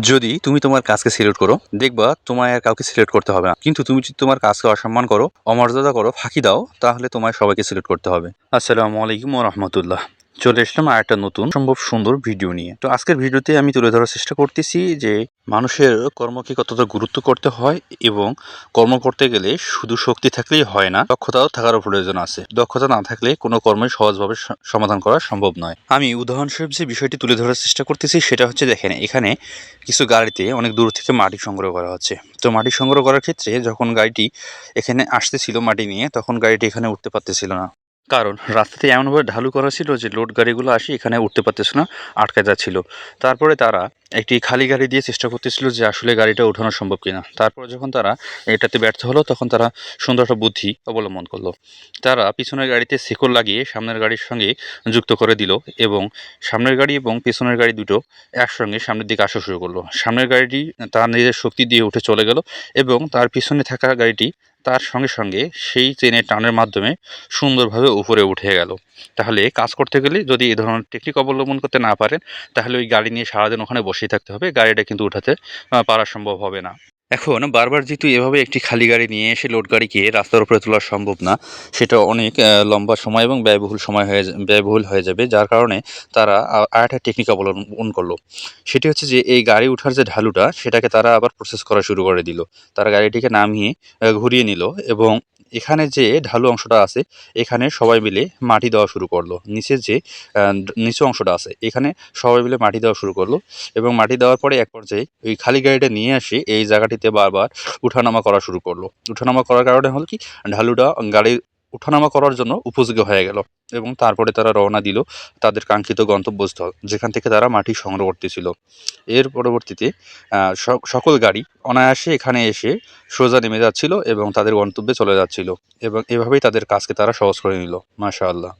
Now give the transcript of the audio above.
যদি তুমি তোমার কাজকে সিলেক্ট করো, দেখবা তোমায় আর কাউকে সিলেক্ট করতে হবে না। কিন্তু তুমি যদি তোমার কাজকে অসম্মান করো, অমর্যাদা করো, ফাঁকি দাও, তাহলে তোমায় সবাইকে সিলেক্ট করতে হবে। আসসালামু আলাইকুম ওয়া রাহমাতুল্লাহ। চলে আসলাম আর একটা নতুন সম্ভব সুন্দর ভিডিও নিয়ে। তো আজকের ভিডিওতে আমি তুলে ধরার চেষ্টা করতেছি যে মানুষের কর্মকে কতটা গুরুত্ব করতে হয় এবং কর্ম করতে গেলে শুধু শক্তি থাকলেই হয় না, দক্ষতাও থাকারও প্রয়োজন আছে। দক্ষতা না থাকলে কোনো কর্মই সহজভাবে সমাধান করা সম্ভব নয়। আমি উদাহরণস্বরূপ যে বিষয়টি তুলে ধরার চেষ্টা করতেছি সেটা হচ্ছে, দেখেন এখানে কিছু গাড়িতে অনেক দূর থেকে মাটি সংগ্রহ করা হচ্ছে। তো মাটি সংগ্রহ করার ক্ষেত্রে যখন গাড়িটি এখানে আসতেছিল মাটি নিয়ে, তখন গাড়িটি এখানে উঠতে পারতেছিল না, কারণ রাস্তাতে এমনভাবে ঢালু করা ছিল যে লোড গাড়িগুলো আসি এখানে উঠতে পারতেছিল না, আটকে যাচ্ছিল। তারপরে তারা একটি খালি গাড়ি দিয়ে চেষ্টা করতেছিল যে আসলে গাড়িটা ওঠানো সম্ভব কিনা। তারপরে যখন তারা এটাতে ব্যর্থ হলো, তখন তারা সুন্দর একটা বুদ্ধি অবলম্বন করলো। তারা পিছনের গাড়িতে শেকল লাগিয়ে সামনের গাড়ির সঙ্গে যুক্ত করে দিল এবং সামনের গাড়ি এবং পেছনের গাড়ি দুটো একসঙ্গে সামনের দিকে আসা শুরু করলো। সামনের গাড়িটি তার নিজের শক্তি দিয়ে উঠে চলে গেল এবং তার পিছনে থাকা গাড়িটি তার সঙ্গে সঙ্গে সেই চেনের টানের মাধ্যমে সুন্দরভাবে উপরে উঠে গেল। তাহলে কাজ করতে গেলে যদি এই ধরনের টেকনিক অবলম্বন করতে না পারেন, তাহলে ওই গাড়ি নিয়ে সারাদিন ওখানে বসেই থাকতে হবে, গাড়িটা কিন্তু উঠাতে পারা সম্ভব হবে না। এখন বারবার যেহেতু এভাবে একটি খালি গাড়ি নিয়ে এসে লোড গাড়িকে রাস্তার উপরে তোলা সম্ভব না, সেটা অনেক লম্বা সময় এবং ব্যয়বহুল হয়ে যাবে, যার কারণে তারা আরেকটা টেকনিক অবলম্বন করলো। সেটি হচ্ছে যে এই গাড়ি ওঠার যে ঢালুটা, সেটাকে তারা আবার প্রসেস করা শুরু করে দিল। তারা গাড়িটিকে নামিয়ে ঘুরিয়ে নিল এবং এখানে যে ঢালু অংশটা আছে, এখানে সবাই মিলে মাটি দেওয়া শুরু করলো। নিচের যে নিচু অংশটা আছে, এখানে সবাই মিলে মাটি দেওয়া শুরু করলো এবং মাটি দেওয়ার পরে এক পর্যায়ে ওই খালি গাড়িটা নিয়ে আসে এই জায়গাটিতে বারবার উঠানামা করা শুরু করলো। উঠানামা করার কারণে হলো কি, ঢালুটা গাড়ির উঠানামা করার জন্য উপযোগী হয়ে গেল এবং তারপরে তারা রওনা দিল তাদের কাঙ্ক্ষিত গন্তব্যস্থল, যেখান থেকে তারা মাটি সংগ্রহ করতেছিল। এর পরবর্তীতে সকল গাড়ি অনায়াসে এখানে এসে সোজা নেমে যাচ্ছিল এবং তাদের গন্তব্যে চলে যাচ্ছিল এবং এভাবেই তাদের কাজকে তারা সহজ করে নিল। মাশাআল্লাহ।